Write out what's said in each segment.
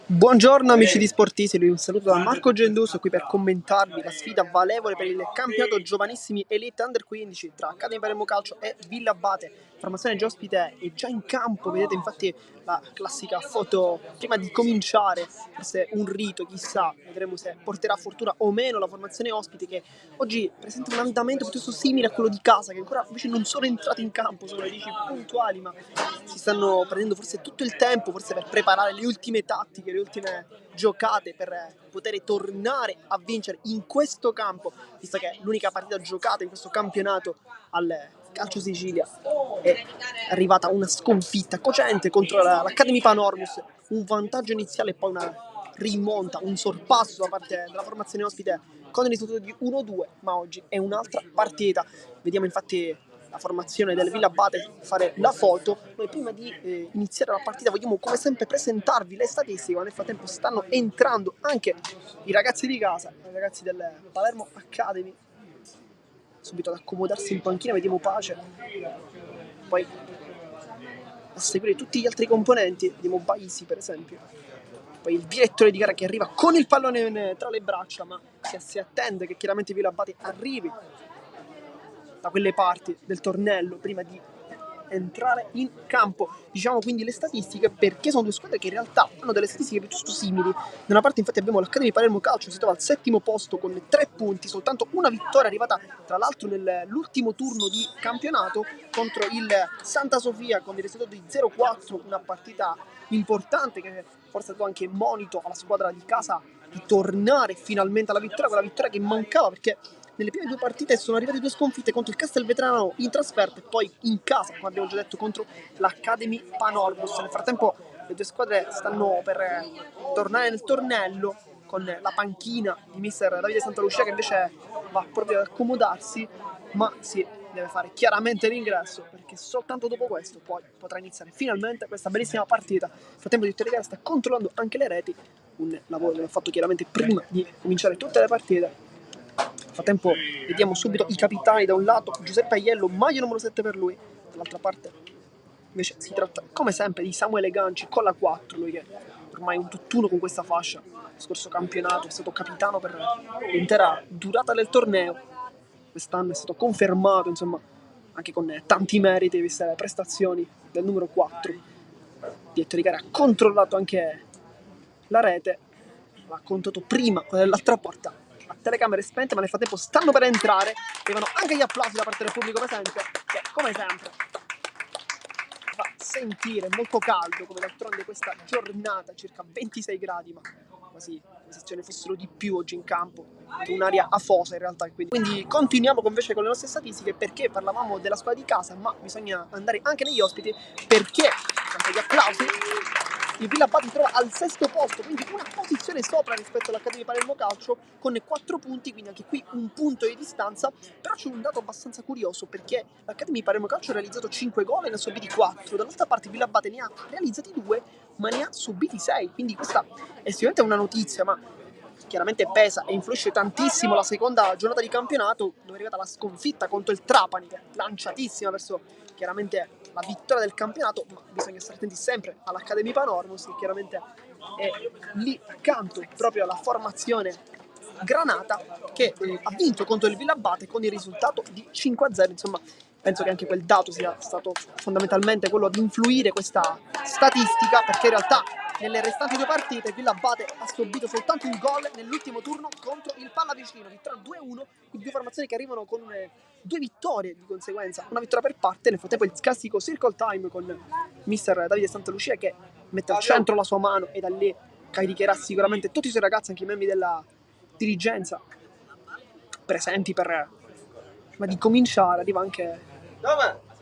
Buongiorno amici di Sportisi, un saluto da Marco Genduso qui per commentarvi la sfida valevole per il campionato giovanissimi Elite Under 15 tra Accademia Palermo Calcio e Villa Abate. Formazione già ospite è già in campo, vedete infatti la classica foto prima di cominciare, forse un rito, chissà, vedremo se porterà fortuna o meno la formazione ospite che oggi presenta un andamento piuttosto simile a quello di casa, che ancora invece non sono entrati in campo, sono le 10 puntuali, ma si stanno prendendo forse tutto il tempo, forse per preparare le ultime tattiche, le ultime giocate per poter tornare a vincere in questo campo, visto che è l'unica partita giocata in questo campionato al Calcio Sicilia. È arrivata una sconfitta cocente contro l'Academy Panormus, un vantaggio iniziale e poi una rimonta, un sorpasso da parte della formazione ospite con il risultato di 1-2, ma oggi è un'altra partita. Vediamo infatti la formazione del Villa Abate fare la foto. Noi prima di iniziare la partita vogliamo come sempre presentarvi le statistiche, ma nel frattempo stanno entrando anche i ragazzi di casa, i ragazzi del Palermo Academy, subito ad accomodarsi in panchina. Vediamo Pace, poi a seguire tutti gli altri componenti, vediamo Baisi per esempio, poi il direttore di gara che arriva con il pallone tra le braccia, ma si attende che chiaramente Villa Abate arrivi da quelle parti del tornello prima di entrare in campo. Diciamo quindi le statistiche, perché sono due squadre che in realtà hanno delle statistiche piuttosto simili. Da una parte infatti abbiamo l'Accademia di Palermo Calcio, si trova al 7° posto con 3 punti, soltanto una vittoria arrivata tra l'altro nell'ultimo turno di campionato contro il Santa Sofia con il risultato di 0-4, una partita importante che forse ha dato anche monito alla squadra di casa di tornare finalmente alla vittoria, quella vittoria che mancava perché nelle prime 2 partite sono arrivate 2 sconfitte contro il Castelvetrano in trasferta e poi in casa, come abbiamo già detto, contro l'Academy Panormus. Nel frattempo le 2 squadre stanno per tornare nel tornello con la panchina di mister Davide Santalucia che invece va proprio ad accomodarsi, ma si deve fare chiaramente l'ingresso perché soltanto dopo questo poi potrà iniziare finalmente questa bellissima partita. Nel frattempo il direttore di gara sta controllando anche le reti, un lavoro che l'ha fatto chiaramente prima di cominciare tutte le partite. Nel frattempo vediamo subito i capitani: da un lato Giuseppe Aiello, maglia numero 7 per lui, dall'altra parte invece si tratta come sempre di Samuele Ganci con la 4, lui che ormai è un tutt'uno con questa fascia. Lo scorso campionato è stato capitano per l'intera durata del torneo, quest'anno è stato confermato insomma anche con tanti meriti viste le prestazioni del numero 4. Direttore di gara ha controllato anche la rete, l'ha contato prima quella dell'altra porta a telecamere spente, ma nel frattempo stanno per entrare, arrivano anche gli applausi da parte del pubblico presente che come sempre fa sentire molto caldo, come d'altronde questa giornata, circa 26 gradi, ma quasi come se ce ne fossero di più oggi in campo, un'aria afosa in realtà. Quindi continuiamo invece con le nostre statistiche, perché parlavamo della squadra di casa, ma bisogna andare anche negli ospiti, perché gli applausi, il Villa Abate si trova al 6° posto, quindi una posizione sopra rispetto all'Accademia Palermo Calcio con 4 punti, quindi anche qui un punto di distanza. Però c'è un dato abbastanza curioso, perché l'Accademia Palermo Calcio ha realizzato 5 gol e ne ha subiti 4, dall'altra parte Villa Abate ne ha realizzati 2 ma ne ha subiti 6, quindi questa è sicuramente una notizia, ma chiaramente pesa e influisce tantissimo la seconda giornata di campionato, dove è arrivata la sconfitta contro il Trapani, che è lanciatissima verso chiaramente la vittoria del campionato, ma bisogna stare attenti sempre all'Accademia Panormus, che chiaramente è lì accanto proprio alla formazione granata, che ha vinto contro il Villa Abate con il risultato di 5-0. Insomma, penso che anche quel dato sia stato fondamentalmente quello di influire questa statistica, perché in realtà nelle restanti 2 partite il Villa Abate ha subito soltanto un gol nell'ultimo turno contro il Pallavicino, vittoria 2-1, quindi 2 formazioni che arrivano con 2 vittorie di conseguenza, una vittoria per parte. Nel frattempo il classico circle time con mister Davide Santalucia che mette al centro la sua mano e da lì caricherà sicuramente tutti i suoi ragazzi, anche i membri della dirigenza presenti per prima di cominciare. Arriva anche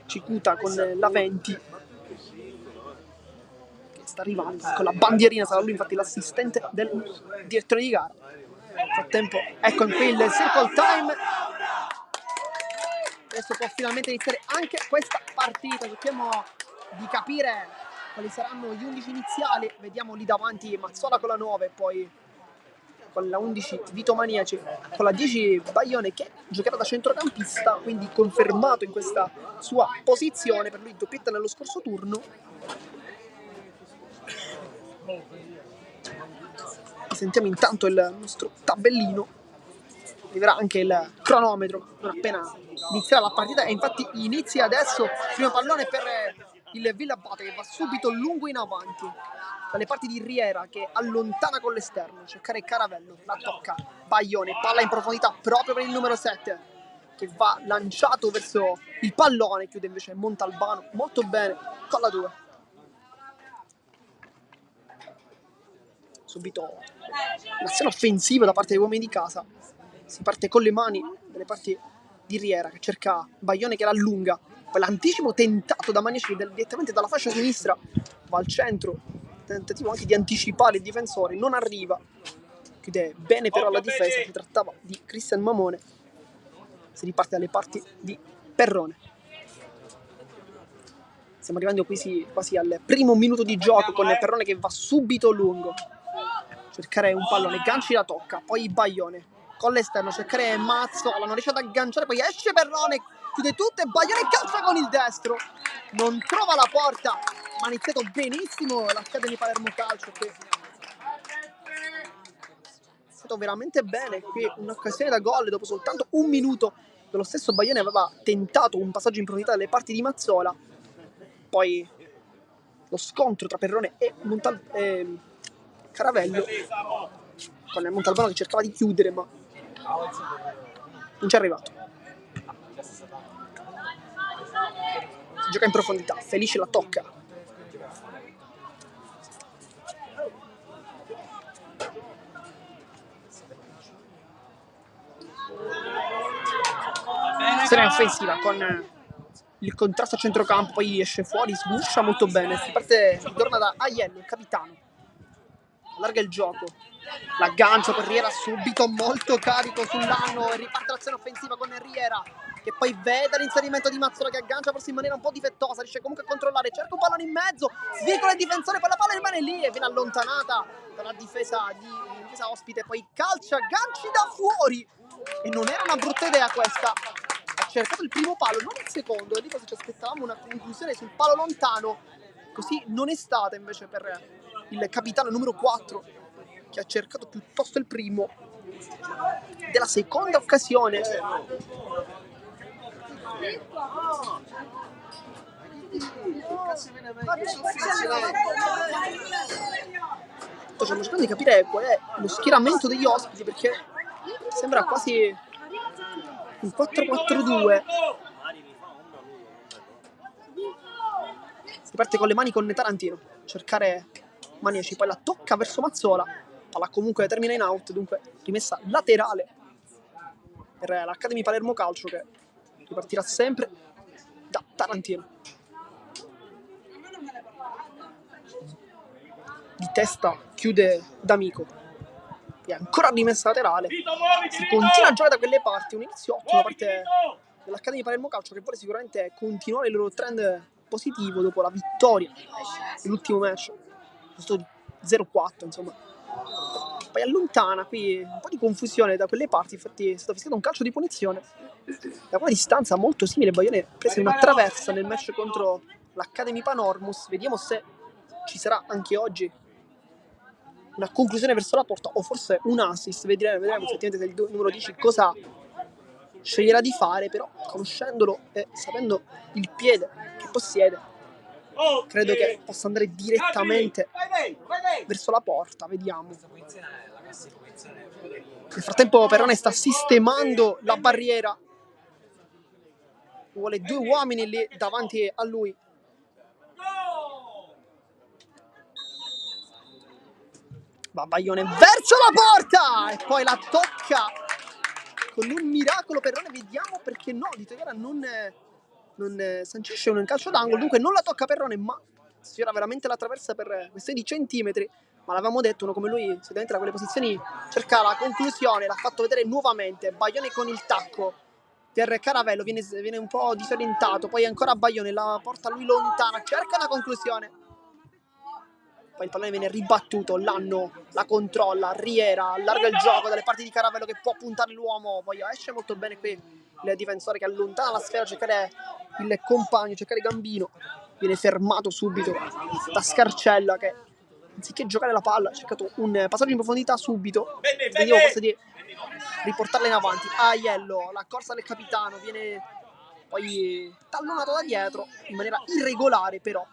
Cicuta con la 20 che sta arrivando con la bandierina, sarà lui infatti l'assistente del direttore di gara. Nel frattempo ecco qui il circle time, adesso può finalmente iniziare anche questa partita. Cerchiamo di capire quali saranno gli 11 iniziali. Vediamo lì davanti Mazzola con la 9, poi con la 11 Vito Maniaci, con la 10 Baglione che giocherà da centrocampista, quindi confermato in questa sua posizione, per lui doppietta nello scorso turno. Sentiamo intanto il nostro tabellino. Arriverà anche il cronometro non appena inizierà la partita, e infatti inizia adesso il primo pallone per il Villabate, che va subito lungo in avanti dalle parti di Riera, che allontana con l'esterno, cercare Caravello, la tocca Baglione, palla in profondità proprio per il numero 7 che va lanciato verso il pallone, chiude invece Montalbano molto bene con la 2. Subito un'azione offensiva da parte dei uomini di casa, si parte con le mani dalle parti di Riera che cerca Baglione, che l'allunga, poi l'anticipo tentato da Maniaci direttamente dalla fascia sinistra, va al centro, tentativo anche di anticipare il difensore, non arriva, chiude bene però la difesa, si trattava di Cristian Mamone. Si riparte dalle parti di Perrone. Stiamo arrivando quasi al primo minuto di gioco, con Perrone che va subito lungo, cercare un pallone, Ganci la tocca, poi Baglione con l'esterno, cercare Mazzola, non riesce ad agganciare, poi esce Perrone, chiude tutto e Baglione calcia con il destro, non trova la porta, ma ha iniziato benissimo l'Academy Palermo Calcio, che è stato veramente bene. Qui un'occasione da gol dopo soltanto un minuto. Lo stesso Baglione aveva tentato un passaggio in profondità dalle parti di Mazzola, poi lo scontro tra Perrone e Caravello, con il Montalbano che cercava di chiudere ma non ci è arrivato. Si gioca in profondità, Felice la tocca, azione offensiva con il contrasto a centrocampo, poi esce fuori, sguscia molto bene, si parte, torna da Aiello, il capitano, allarga il gioco, l'aggancio per Riera subito molto carico sull'anno, e riparte l'azione offensiva con Riera, che poi vede l'inserimento di Mazzola che aggancia forse in maniera un po' difettosa, riesce comunque a controllare, cerca un pallone in mezzo, svicola il difensore, poi la palla rimane lì e viene allontanata dalla difesa ospite, poi calcia, Ganci da fuori, e non era una brutta idea questa. Ha cercato il primo palo, non il secondo, e lì forse ci aspettavamo una conclusione sul palo lontano, così non è stata invece per il capitano numero 4, che ha cercato piuttosto il primo della seconda occasione. Stiamo cercando di capire qual è lo schieramento degli ospiti, perché sembra quasi un 4-4-2. Si parte con le mani con Tarantino, cercare Maniaci, poi la tocca verso Mazzola, palla comunque termina in out, dunque rimessa laterale per l'Academy Palermo Calcio, che ripartirà sempre da Tarantino. Di testa chiude D'Amico, e ancora rimessa laterale, si continua a giocare da quelle parti, un inizio ottimo da parte dell'Academy Palermo Calcio, che vuole sicuramente continuare il loro trend positivo dopo la vittoria dell'ultimo match, di 0-4 insomma. Poi allontana qui un po' di confusione da quelle parti, infatti è stato fischiato un calcio di punizione da quella distanza molto simile. Baglione prese una traversa nel match contro l'Academy Panormus, vediamo se ci sarà anche oggi una conclusione verso la porta o forse un assist, vedremo effettivamente se il numero 10 cosa sceglierà di fare, però conoscendolo e sapendo il piede che possiede, credo che possa andare direttamente verso la porta. Vediamo. Nel frattempo Perrone sta sistemando la barriera, vuole 2 uomini lì davanti a lui. Va Baglione verso la porta e poi la tocca con un miracolo Perrone, vediamo perché no, Di Togliara non sancisce un calcio d'angolo, dunque non la tocca Perrone, ma sfiora veramente la traversa per questioni di centimetri, ma l'avevamo detto, uno come lui solitamente da quelle posizioni cerca la conclusione, l'ha fatto vedere nuovamente. Baglione con il tacco per Caravello, viene un po' disorientato, poi ancora Baglione, la porta lui lontana, cerca la conclusione, poi il pallone viene ribattuto, la controlla, Riera allarga il gioco dalle parti di Caravello che può puntare l'uomo, poi esce molto bene qui il difensore che allontana la sfera, cercare il compagno, cercare Gambino, viene fermato subito da Scarcella che anziché giocare la palla, ha cercato un passaggio in profondità subito. Vediamo forse di riportarla in avanti. Aiello, la corsa del capitano, viene poi tallonato da dietro in maniera irregolare però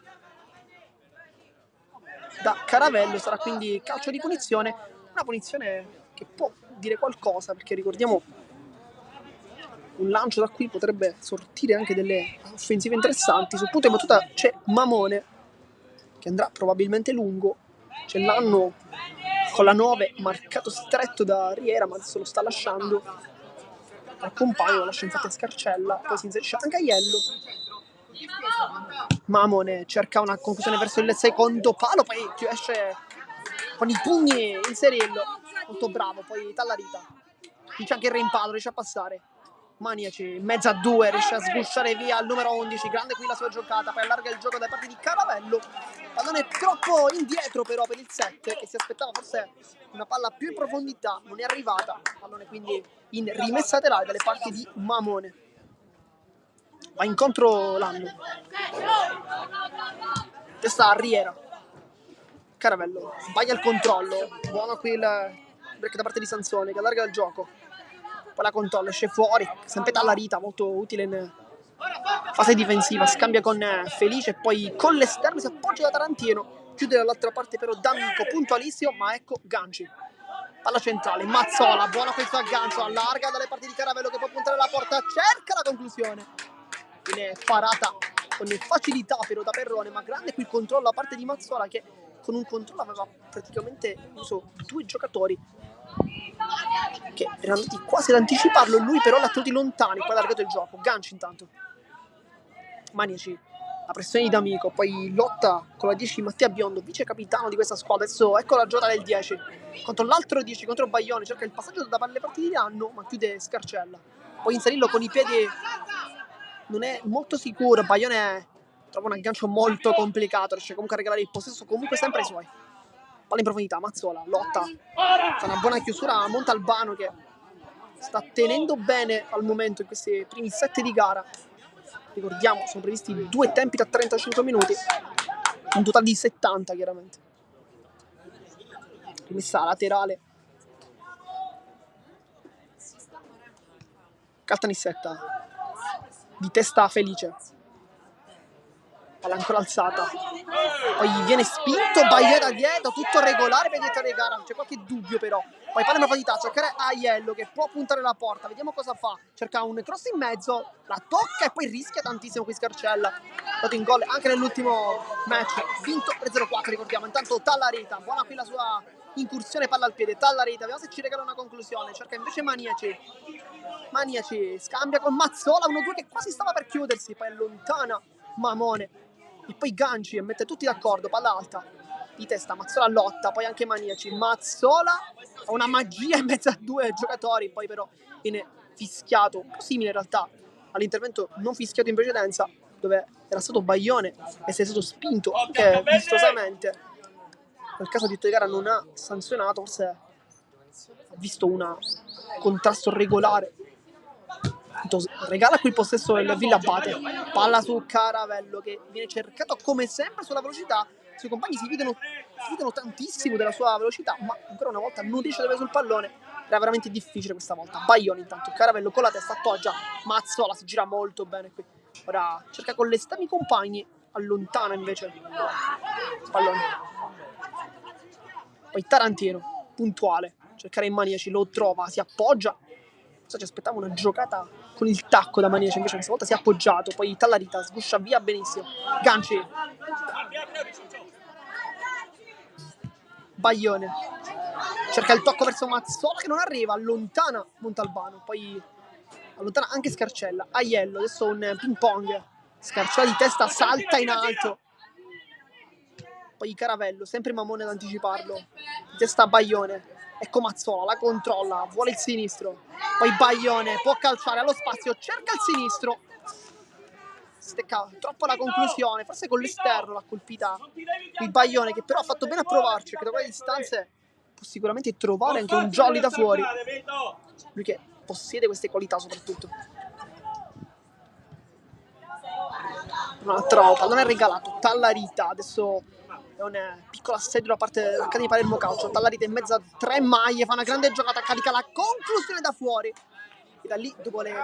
da Caravello. Sarà quindi calcio di punizione, una punizione che può dire qualcosa, perché ricordiamo un lancio da qui potrebbe sortire anche delle offensive interessanti. Sul punto di battuta c'è Mamone che andrà probabilmente lungo, c'è l'anno con la 9 marcato stretto da Riera, ma adesso lo sta lasciando al compagno, lo lascia infatti a Scarcella, poi si inserisce anche Aiello. Mamone cerca una conclusione verso il secondo palo, poi esce con i pugni in serillo, molto bravo, poi Tallarita c'è anche il rimpallo, riesce a passare. Maniaci in mezzo a due, riesce a sgusciare via al numero 11, grande qui la sua giocata, poi allarga il gioco da parte di Caravello. Pallone troppo indietro però per il 7, che si aspettava forse una palla più in profondità, non è arrivata. Pallone quindi in rimessa laterale dalle parti di Mamone. Va incontro l'anno. Testa a Riera. Caravello sbaglia il controllo. Buono qui il break da parte di Sansone che allarga il gioco. Poi la controlla, esce fuori. Sempre Tallarita, molto utile in fase difensiva. Scambia con Felice e poi con l'esterno si appoggia da Tarantino. Chiude dall'altra parte però D'Amico, puntualissimo, ma ecco Ganci. Palla centrale, Mazzola, buono questo aggancio, allarga dalle parti di Caravello che può puntare la porta, cerca la conclusione. Viene parata con facilità però da Perrone, ma grande qui il controllo da parte di Mazzola che con un controllo aveva praticamente uso due giocatori che erano andati quasi ad anticiparlo, lui però l'ha tenuti lontani, poi ha allargato il gioco. Ganci intanto. Maniaci, la pressione di D'Amico, poi lotta con la 10 Mattia Biondo, vice capitano di questa squadra. Adesso ecco la giocata del 10 contro l'altro 10, contro Baglioni, cerca il passaggio da le partite di anno, ma chiude Scarcella. Poi inserirlo con i piedi non è molto sicuro, Baglione trova un aggancio molto complicato, riesce comunque a regalare il possesso comunque sempre ai suoi. Palla in profondità, Mazzola, lotta, fa una buona chiusura a Montalbano che sta tenendo bene al momento in questi primi 7 di gara. Ricordiamo, sono previsti 2 tempi da 35 minuti, un totale di 70 chiaramente. Rimessa laterale. Caltanissetta, di testa Felice. Palla ancora alzata, poi viene spinto, Baglione da dietro, tutto regolare per dietro di gara, c'è qualche dubbio però. Poi palla in profondità, cercare Aiello che può puntare la porta, vediamo cosa fa, cerca un cross in mezzo, la tocca e poi rischia tantissimo qui Scarcella, dato in gol anche nell'ultimo match, vinto 3-0-4 ricordiamo. Intanto Tallarita, buona qui la sua incursione, palla al piede, Tallarita, vediamo se ci regala una conclusione, cerca invece Maniaci, scambia con Mazzola, 1-2 che quasi stava per chiudersi, poi allontana Mamone. E poi Ganci e mette tutti d'accordo, palla alta di testa, Mazzola lotta, poi anche Maniaci, Mazzola fa una magia in mezzo a due giocatori, poi però viene fischiato, un po' simile in realtà all'intervento non fischiato in precedenza, dove era stato Baglione e si è stato spinto anche vistosamente. Nel caso di gara non ha sanzionato, forse ha visto un contrasto regolare. Regala qui il possesso del Villabate, palla su Caravello che viene cercato come sempre sulla velocità, i suoi compagni si fidano tantissimo della sua velocità, ma ancora una volta non riesce ad avere sul pallone, era veramente difficile questa volta. Baglioni intanto, Caravello con la testa appoggia, Mazzola si gira molto bene qui, ora cerca con l'esterno i compagni, allontana invece il pallone. Poi Tarantino, puntuale, cercare in Maniaci, lo trova, si appoggia. Ci aspettava una giocata con il tacco da Maniaci, invece questa volta si è appoggiato, poi Tallarita sguscia via benissimo. Ganci, Baglione, cerca il tocco verso Mazzola che non arriva, allontana Montalbano, poi allontana anche Scarcella. Aiello, adesso un ping pong, Scarcella di testa salta in alto, poi Caravello, sempre Mamone ad anticiparlo, di testa Baglione. Ecco Mazzola, la controlla, vuole il sinistro, poi Baglione può calciare allo spazio, cerca il sinistro, stecca troppo la conclusione, forse con l'esterno l'ha colpita il Baglione, che però ha fatto bene a provarci, che da quelle distanze può sicuramente trovare anche un jolly da fuori, lui che possiede queste qualità soprattutto. Un altro pallone regalato, Tallarita, adesso è un piccolo assedio da parte dell'Accademia di Palermo Calcio. Tallarita in mezzo a 3 maglie, fa una grande giocata, carica la conclusione da fuori. E da lì, dopo 3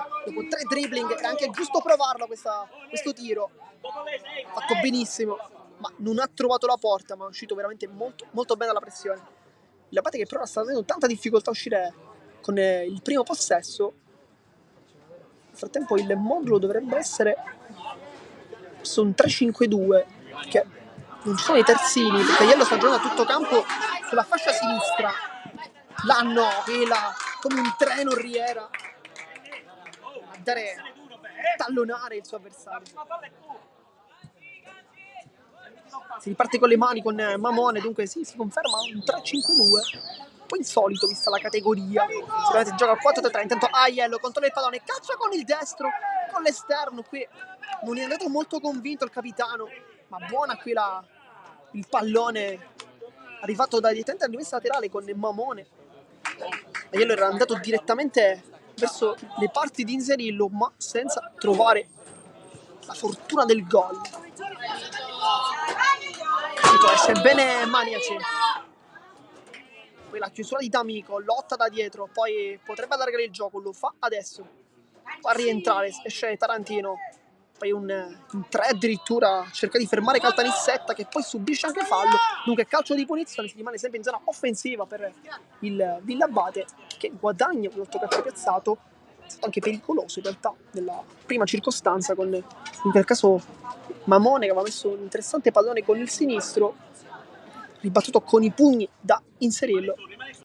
dribbling, era anche giusto provarlo questo tiro. Fatto benissimo, ma non ha trovato la porta, ma è uscito veramente molto, molto bene dalla pressione. Villabate che però sta avendo tanta difficoltà a uscire con il primo possesso. Nel frattempo il modulo dovrebbe essere su un 3-5-2, perché non ci sono i terzini, perché Iello sta giocando a tutto campo sulla fascia sinistra. Là no, quella come un treno Riera a dare tallonare il suo avversario. Si riparte con le mani con Mamone, dunque sì, si conferma un 3-5-2. Un po' insolito vista la categoria. Sicuramente gioca al 4-3-3. Intanto Aiello controlla il pallone, caccia con il destro, con l'esterno. Qui non è andato molto convinto il capitano, ma buona qui il pallone arrivato da direttamente alla rimessa laterale con Mamone. Aiello era andato direttamente verso le parti di Inzerillo, ma senza trovare la fortuna del gol. Esce bene Maniaci. Poi la chiusura di D'Amico, lotta da dietro, poi potrebbe allargare il gioco, lo fa adesso. Fa rientrare, esce Tarantino. Poi un 3 addirittura, cerca di fermare Caltanissetta che poi subisce anche fallo. Dunque calcio di punizione, si rimane sempre in zona offensiva per il Villabate che guadagna un altro calcio piazzato. È stato anche pericoloso in realtà nella prima circostanza con in quel caso Mamone che aveva messo un interessante pallone con il sinistro, ribattuto con i pugni da Inzerillo.